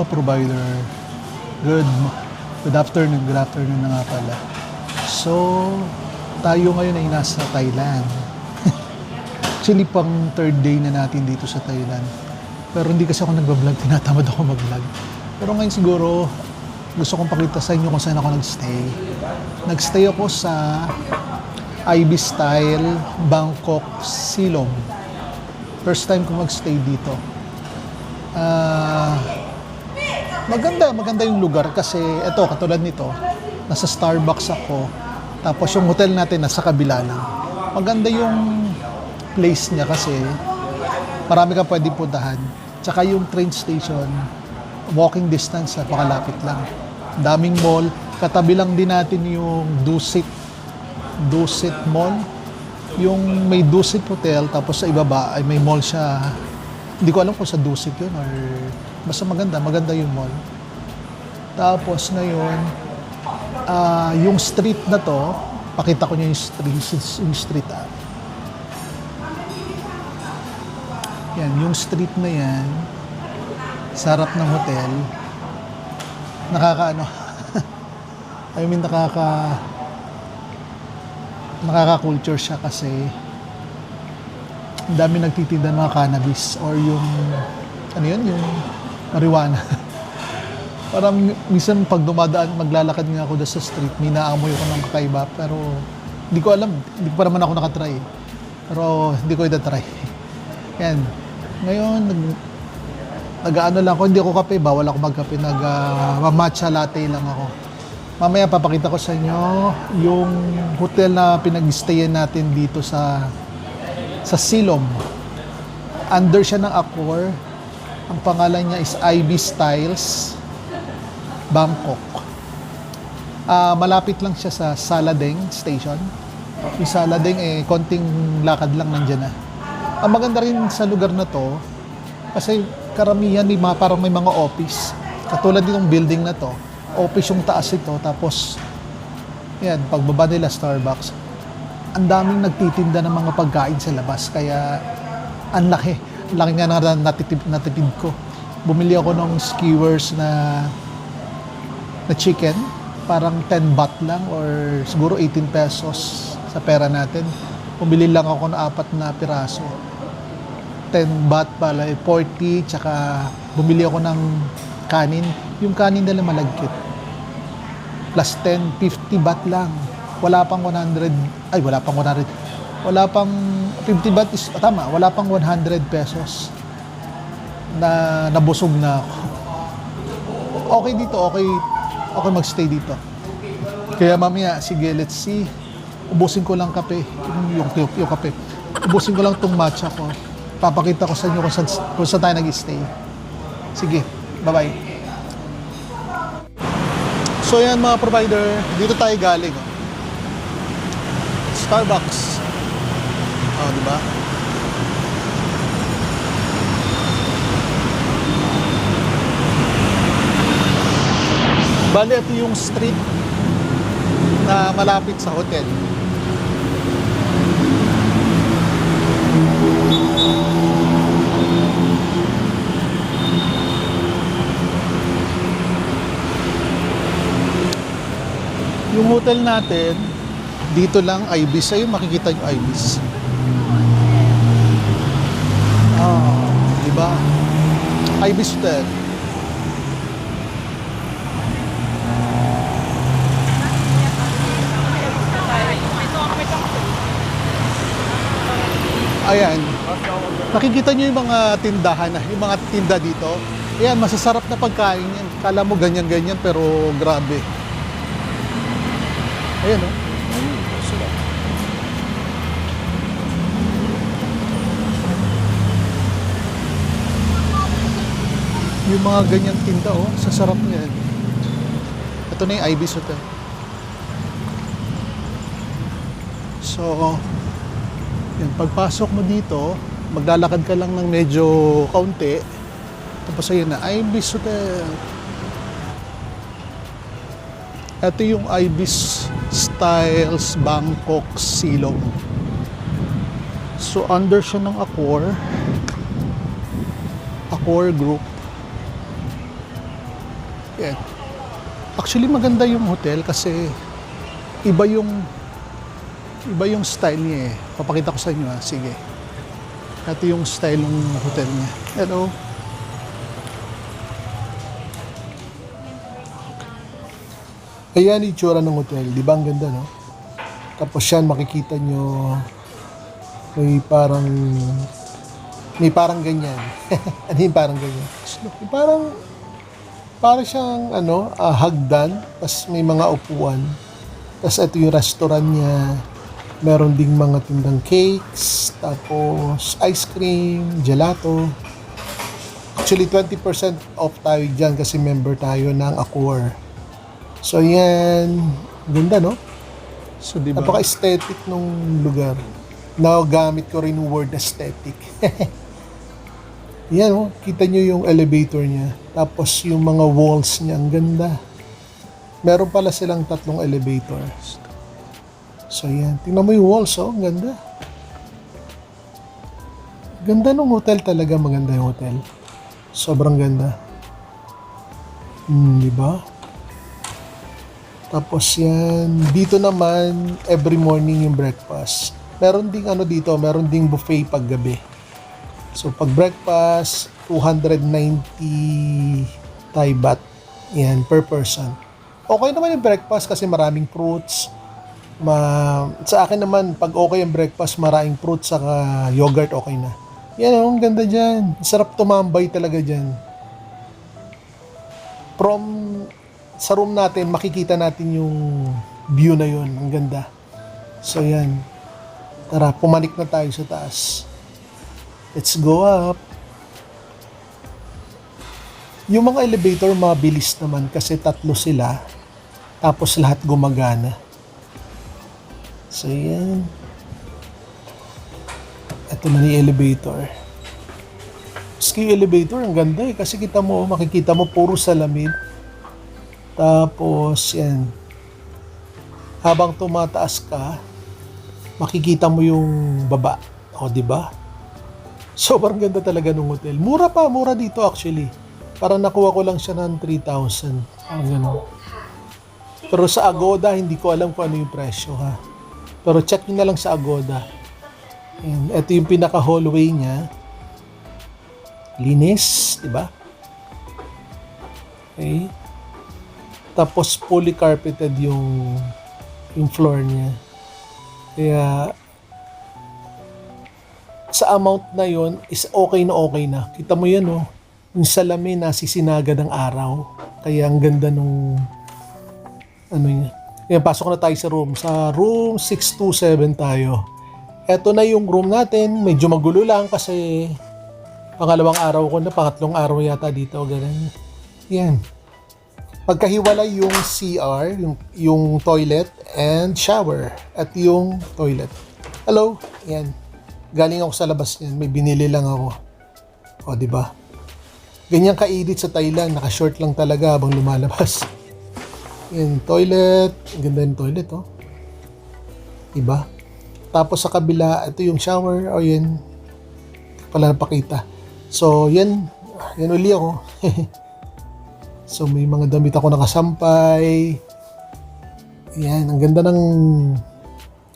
mga provider. Good afternoon. Good afternoon na nga pala. So, tayo ngayon ay nasa Thailand. Actually, pang third day na natin dito sa Thailand. Pero hindi kasi ako nagbablog, tinatamad ako mag-vlog. Pero ngayon siguro, gusto kong pakita sa inyo kung saan ako nagstay. Nagstay ako sa IB Style, Bangkok, Silom. First time ko magstay dito. Maganda yung lugar kasi ito, katulad nito, nasa Starbucks ako. Tapos yung hotel natin nasa kabila lang. Maganda yung place niya kasi marami kang pwedeng puntahan. Tsaka yung train station, walking distance, napakalapit lang. Daming mall. Katabi lang din natin yung Dusit Mall. Yung may Dusit Hotel, tapos sa ibaba ay may mall siya. Hindi ko alam kung sa Dusit yun or basta maganda yung mall. Tapos ngayon, yung street na to, pakita ko niyo yung street. Yan, yung street na yan, sa harap ng hotel, nakaka-culture siya kasi ang dami nagtitinda ng mga cannabis or yung yung marijuana. Parang minsan pag dumadaan, maglalakad nga ako sa street, may naamoy ko ng kakaiba pero hindi ko alam, hindi pa naman ako nakatry. Pero hindi ko ida-try. Yan. Ngayon, nag-ano lang ako, hindi ako kape, bawal ako magkape, matcha latte lang ako. Mamaya papakita ko sa inyo yung hotel na pinag-stayan natin dito sa Silom. Under siya ng Accor. Ang pangalan niya is IB Styles, Bangkok. Malapit lang siya sa Saladeng Station. Yung Saladeng, konting lakad lang nandyan na. Ang maganda rin sa lugar na to, kasi karamihan parang may mga office. Katulad ditong building na to, office yung taas ito, tapos yan, pagbaba nila Starbucks. Ang daming nagtitinda ng mga pagkain sa labas, kaya ang laki. Ang laki nga na natipid ko. Bumili ako ng skewers na chicken, parang 10 baht lang or siguro 18 pesos sa pera natin. Bumili lang ako ng 4 na piraso. 10 baht pala, 40, tsaka bumili ako ng kanin. Yung kanin nila malagkit. Plus 10, 50 baht lang. Wala pang 100, wala pang 50 baht is, tama, wala pang 100 pesos na nabusog na ako. Okay dito, okay magstay dito. Kaya mamaya, sige, let's see. Ubusin ko lang kape, yung kape. Ubusin ko lang tong matcha ko. Papakita ko sa inyo kung saan tayo nag-stay. Sige, bye-bye. So yan mga provider, dito tayo galing. Starbucks. Diba? Bale, ito yung street na malapit sa hotel. Yung hotel natin, dito lang, Ibis. Ayun, makikita yung Ibis. Diba? Ibis Hotel. Ayan. Nakikita nyo yung mga tindahan, yung mga tinda dito. Ayan, masasarap na pagkain yan. Kala mo ganyan-ganyan, pero grabe. Ayan, oh. Yung mga ganyang tinda, oh, sasarap niyan. Ito na yung Ibis Hotel. So, yan, pagpasok mo dito, maglalakad ka lang ng medyo kaunti. Tapos ayun na, Ibis Hotel. Ito yung Ibis Styles Bangkok Silom. So under siya ng Accor Group. Yan. Actually, maganda yung hotel kasi iba yung style niya eh. Papakita ko sa inyo ha. Sige. Ito yung style ng hotel niya. Hello. Ayan yung itsura ng hotel. Di ba ang ganda, no? Tapos yan, makikita nyo may parang ganyan. Ano yung parang ganyan? Parang siyang hagdan. Tapos may mga upuan. Tapos ito yung restaurant niya. Meron ding mga tindang cakes. Tapos ice cream, gelato. Actually, 20% off tayo dyan kasi member tayo ng Accor. So, yan. Ganda, no? So, diba? Napaka-aesthetic nung lugar. Now, gamit ko rin yung word aesthetic. Yan, oh. Kita nyo yung elevator niya. Tapos, yung mga walls niya. Ang ganda. Meron pala silang 3 elevator. So, yan. Tingnan mo yung walls, oh. Ang ganda. Ganda ng hotel talaga. Maganda yung hotel. Sobrang ganda. Diba? Tapos yan, dito naman, every morning yung breakfast. Meron ding dito, meron ding buffet paggabi. So, pag breakfast, 290 Thai baht. Yan, per person. Okay naman yung breakfast kasi maraming fruits. Sa akin naman, pag okay yung breakfast, maraming fruits saka yogurt, okay na. Yan, ang ganda dyan. Sarap tumambay talaga dyan. Sa room natin, makikita natin yung view na yun. Ang ganda. So, yan. Tara, pumanik na tayo sa taas. Let's go up. Yung mga elevator, mabilis naman kasi 3 sila. Tapos lahat gumagana. So, yan. Ito na yung elevator. Ski elevator, ang ganda eh. Kasi makikita mo, puro salamin. Tapos, yan. Habang tumataas ka, makikita mo yung baba. O, diba? Sobrang ganda talaga ng hotel. Mura dito actually. Parang nakuha ko lang siya ng 3,000. Ang gano'n. Pero sa Agoda, hindi ko alam kung ano yung presyo, ha. Pero check nyo na lang sa Agoda. And ito yung pinaka-hallway niya. Linis, diba? Okay. Tapos fully carpeted yung floor niya. Kaya sa amount na yon is okay na. Kita mo yan, oh. Yung salamin nasisinaga ng araw. Kaya ang ganda nung niya. Kaya pasok na tayo sa room. Sa room 627 tayo. Eto na yung room natin. Medyo magulo lang kasi pangalawang araw ko na, pangatlong araw yata dito. Ganun. Yan. Pagkahiwalay yung CR, yung toilet and shower at yung toilet. Hello, yan. Galing ako sa labas niyan, may binili lang ako. O, di ba? Ganyan kainit sa Thailand, naka-short lang talaga habang lumalabas. Yan, toilet. Ang ganda yung toilet, oh. Diba? Tapos sa kabila, ito yung shower. O, yan. Pala napakita. So, yan. Yan uli ako. So, may mga damit ako nakasampay. Yan, ang ganda ng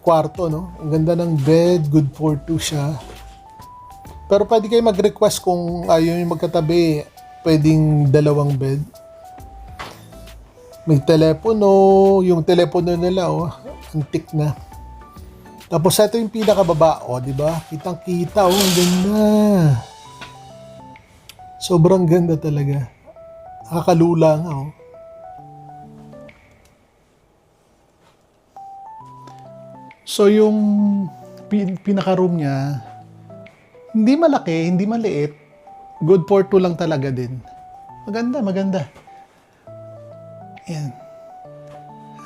kwarto, no? Ang ganda ng bed, good for 2 siya. Pero pwede kayo mag-request kung ayaw yung magkatabi, pwedeng 2 bed. May telepono, yung telepono nila, oh, antik na. Tapos ito yung pinakababa, oh, di ba? Kitang-kita, oh, ang ganda. Sobrang ganda talaga. Nakakalula nga, oh. So, yung pinaka-room niya, hindi malaki, hindi maliit. Good for 2 lang talaga din. Maganda. Ayan.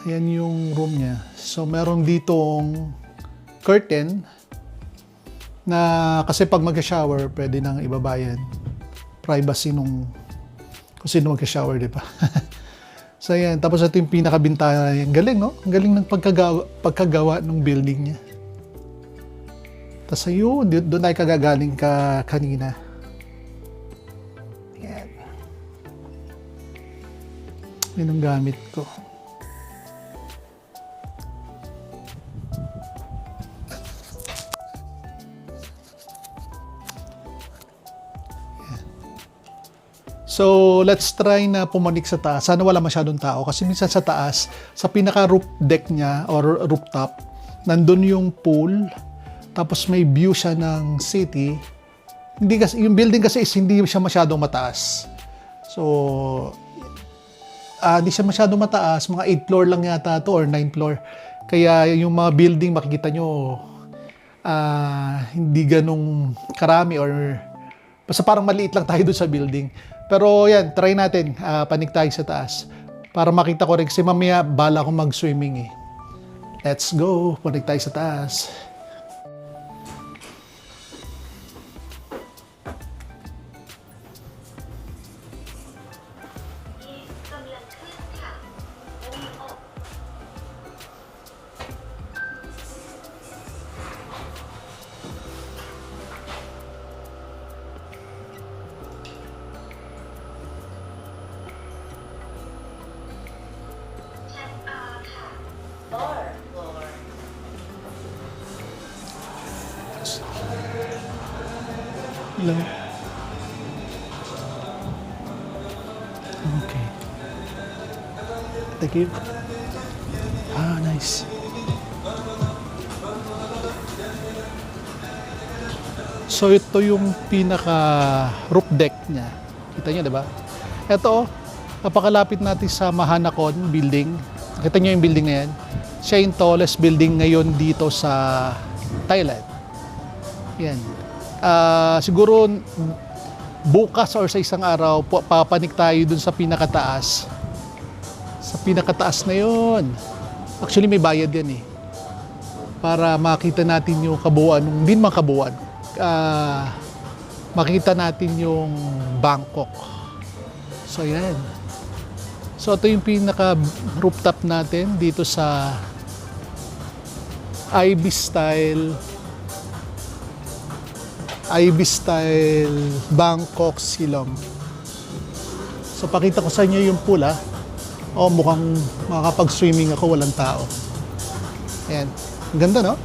Ayan yung room niya. So, meron ditong curtain na kasi pag mag-shower, pwede nang ibabayan. Privacy nung kung sino mag-shower, di ba? So, ayan. Tapos ito yung pinakabintana. Ang galing, no? Ang galing ng pagkagawa ng building niya. Tapos ayun, doon ay kagagaling ka kanina. Ayan. Yun ang gamit ko. So, let's try na pumanik sa taas. Sana wala masyadong tao. Kasi minsan sa taas, sa pinaka-roof deck niya or rooftop, nandun yung pool. Tapos may view siya ng city. Hindi kasi, yung building kasi is hindi siya masyadong mataas. So, hindi siya masyadong mataas. Mga 8th floor lang yata to or 9th floor. Kaya yung mga building, makikita nyo, hindi ganong karami or basta parang maliit lang tayo doon sa building. Pero yan, try natin. Panik tayo sa taas. Para makita ko rin. Kasi mamaya, bala akong mag-swimming eh. Let's go. Panik tayo sa taas. Hello. Okay. Thank you. Nice. So ito yung pinaka roof deck niya. Kita niyo, 'di ba? Ito, napakalapit natin sa Mahanakon building. Nakita niyo yung building na yan? Siya yung tallest building ngayon dito sa Thailand. Yan. Siguro bukas or sa isang araw, papanik tayo dun sa pinakataas. Sa pinakataas na yun. Actually, may bayad yan eh. Para makita natin yung kabuuan, hindi naman kabuuan. Makita natin yung Bangkok. So, yan. So, ito yung pinaka-rooftop natin dito sa IB Style Bangkok Silom. So, pakita ko sa inyo yung pool ha. Mukhang makakapag-swimming ako, walang tao. Ayan. Ang ganda, no?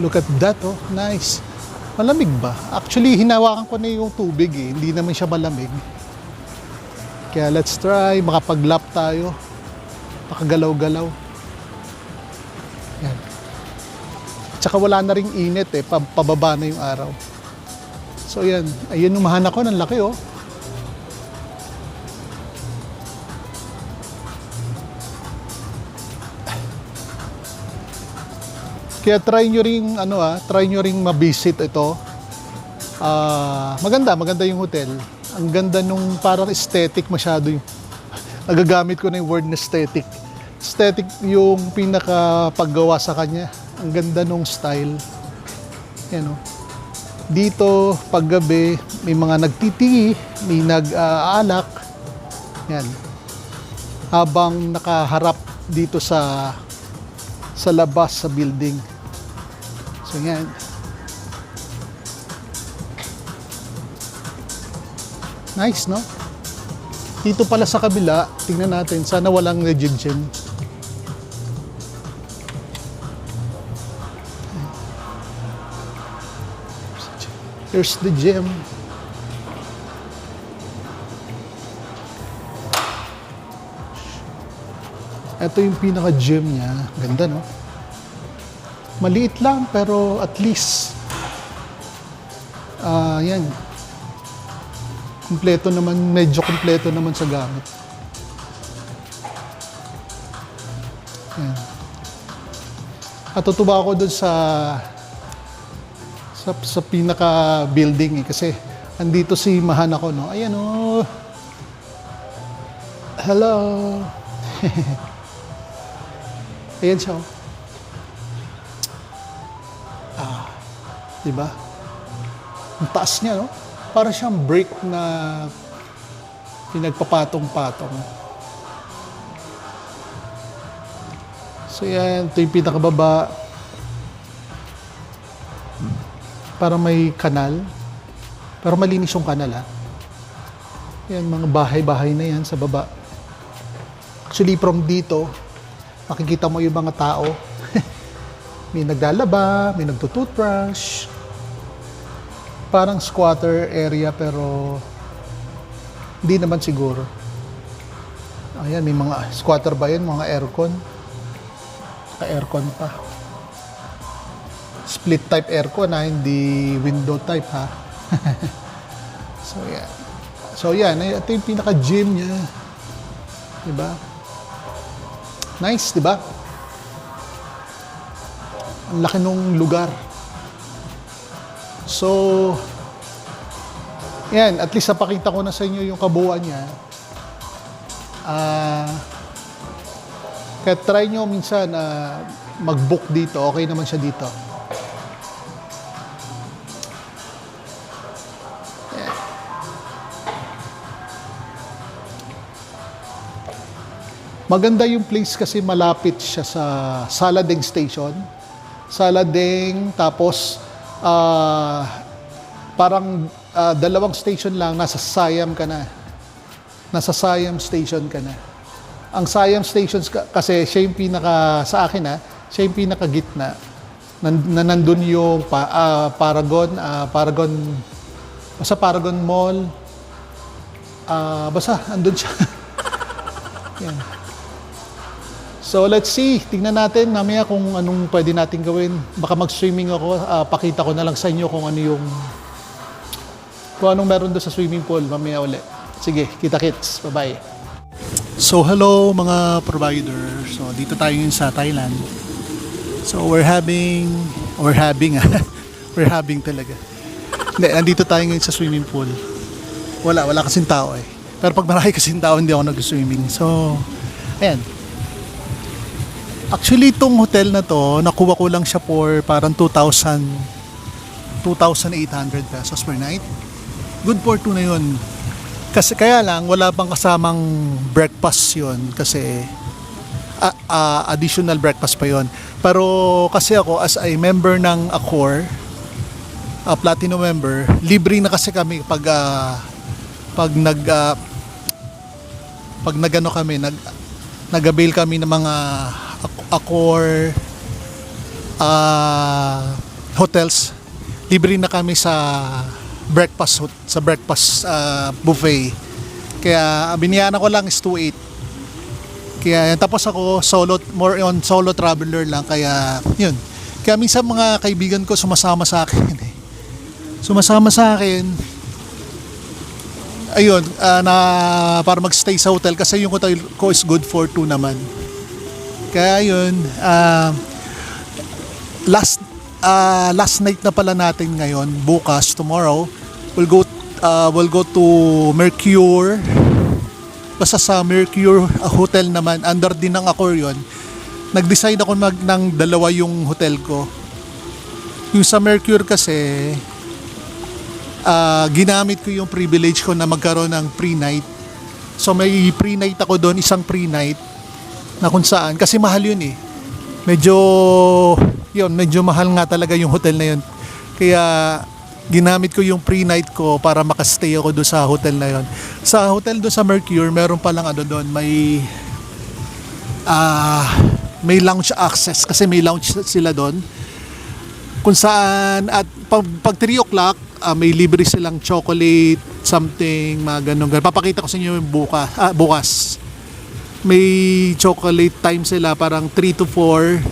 Look at that, oh. Nice. Malamig ba? Actually, hinawakan ko na yung tubig eh. Hindi naman siya malamig. Kaya let's try. Makapag-lap tayo. Makagalaw-galaw. Yan. Tsaka wala na ring init eh. Pababa na yung araw. So yan. Ayun yung mahanak ko. Ang laki oh. Kaya try nyo ring ma-visit ito. Maganda yung hotel. Ang ganda nung parang aesthetic masyado yung nagagamit ko na yung word na aesthetic. Aesthetic yung pinaka paggawa sa kanya. Ang ganda nung style. Yan o. Dito, paggabi, may mga nagtitihi, may nag-aalak. Yan. Habang nakaharap dito sa labas sa building. So yan. Nice, no? Dito pala sa kabila, tingnan natin, sana walang gym. Here's the gym. Ito yung pinaka-gym niya. Ganda, no? Maliit lang, pero at least, yan. Medyo kumpleto naman sa gamit. Yan. At tutuwa ako dun sa pinaka-building eh, kasi andito si Mahanako, no? Ayan, oh. Hello. Ayan siya, oh. Diba? Ang taas niya, no? Para siyang brick na pinagpapatong-patong. So yan, ito yung pinakababa. Para may kanal. Pero malinis yung kanal, ha? Yan, mga bahay-bahay na yan sa baba. Actually, from dito, makikita mo yung mga tao. May naglalaba, may nagtutoothbrush. Parang squatter area pero hindi naman siguro. Ayan, may mga squatter ba yan? Mga aircon. Naka-aircon pa. Split type aircon ha, hindi window type ha. So yan. So yan, ito yung pinaka-gym niya. Diba? Nice, diba? Ang laki nung lugar. So, yan, at least napakita ko na sa inyo yung kabuuan niya. Kaya try nyo minsan mag-book dito. Okay naman siya dito. Yan. Maganda yung place kasi malapit siya sa Saladeng Station. Saladeng, tapos parang dalawang station lang, nasa Siam ka na. Nasa Siam Station ka na. Ang Siam Stations kasi siya yung pinaka, sa akin siya yung pinaka-gitna. Nandun yung Paragon, basta Paragon Mall. Basta, andun siya. Yan. So let's see, tingnan natin mamaya kung anong pwede natin gawin. Baka mag-swimming ako, pakita ko na lang sa inyo kung anong meron doon sa swimming pool mamaya ulit. Sige, kita-kits. Bye-bye. So hello mga provider. So dito tayo ngayon sa Thailand. So we're having talaga. Hindi, nandito tayo ngayon sa swimming pool. Wala kasing tao eh. Pero pag marami kasing tao, hindi ako nag-swimming. So, ayan. Actually, itong hotel na to, nakuha ko lang siya for parang 2,800 pesos per night. Good for 2 na yun. Kasi kaya lang, wala pang kasamang breakfast yun. Kasi additional breakfast pa yun. Pero kasi ako, as a member ng Accor, Platinum member, libre na kasi kami pag nag-avail kami ng mga Accor hotels, libre na kami sa breakfast buffet. Kaya biniyanan ko lang is 2,800. Kaya tapos ako more on solo traveler lang, kaya yun. Kaya minsan mga kaibigan ko sumasama sa akin ayun, para magstay sa hotel kasi yung hotel ko is good for 2 naman. Kaya yun, last night na pala natin ngayon. Bukas, tomorrow, we'll go to Mercure. Basta sa Mercure hotel naman, under din ng Accor yun. Nag-decide ako ng dalawa yung hotel ko. Yung sa Mercure kasi, ginamit ko yung privilege ko na magkaroon ng pre-night. So may pre-night ako doon, isang pre-night na kung saan, kasi mahal yun eh. Medyo mahal nga talaga yung hotel na yun. Kaya ginamit ko yung pre-night ko para makastay ako doon sa hotel na yun. Sa hotel doon sa Mercure, meron palang doon, may lounge access kasi may lounge sila doon. Kung saan, at pag 3 o'clock, may libre silang chocolate, something, mga ganun. Papakita ko sa inyo yung bukas. May chocolate time sila, parang 3 to 4,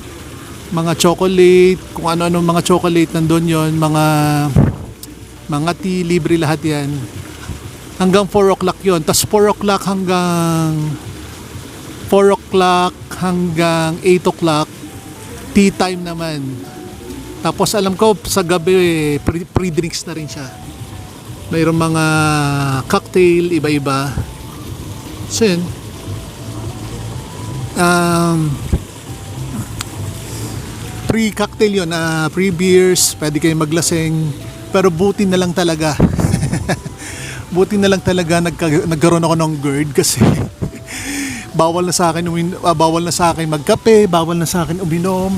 mga chocolate, kung ano-ano mga chocolate nandun yon, mga tea, libre lahat yan. Hanggang 4 o'clock yon. Tapos 4 o'clock hanggang 8 o'clock, tea time naman. Tapos alam ko sa gabi pre-drinks na rin siya. Mayroong mga cocktail, iba-iba. So yun. Free cocktail yun, free beers, pwede kayong maglasing. Pero buti na lang talaga nagkaroon ako ng GERD kasi bawal na sa akin magkape, bawal na sa akin uminom.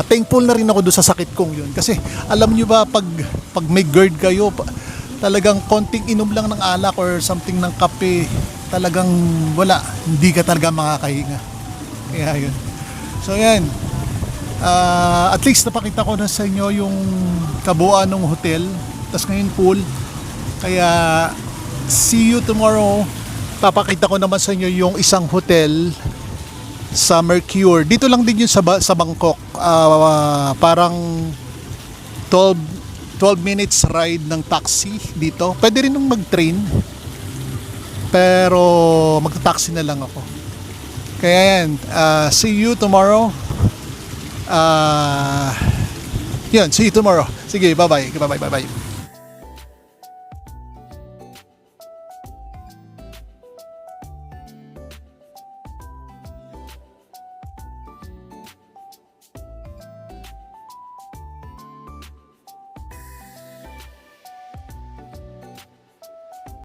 Thankful na rin ako doon sa sakit kong yun kasi alam nyo ba, pag may GERD kayo, talagang konting inom lang ng alak or something ng kape, talagang wala, hindi ka talaga makakahinga. Kaya yun. So yan, at least napakita ko na sa inyo yung kabuuan ng hotel. Tas ngayon pool. Kaya see you tomorrow. Papakita ko naman sa inyo yung isang hotel sa Mercure. Dito lang din yun sa Bangkok. Parang 12 minutes ride ng taxi dito. Pwede rin nung mag-train. Pero magta-taxi na lang ako. Kaya yan, see you tomorrow. Yun, see you tomorrow. Sige, bye-bye. Bye-bye.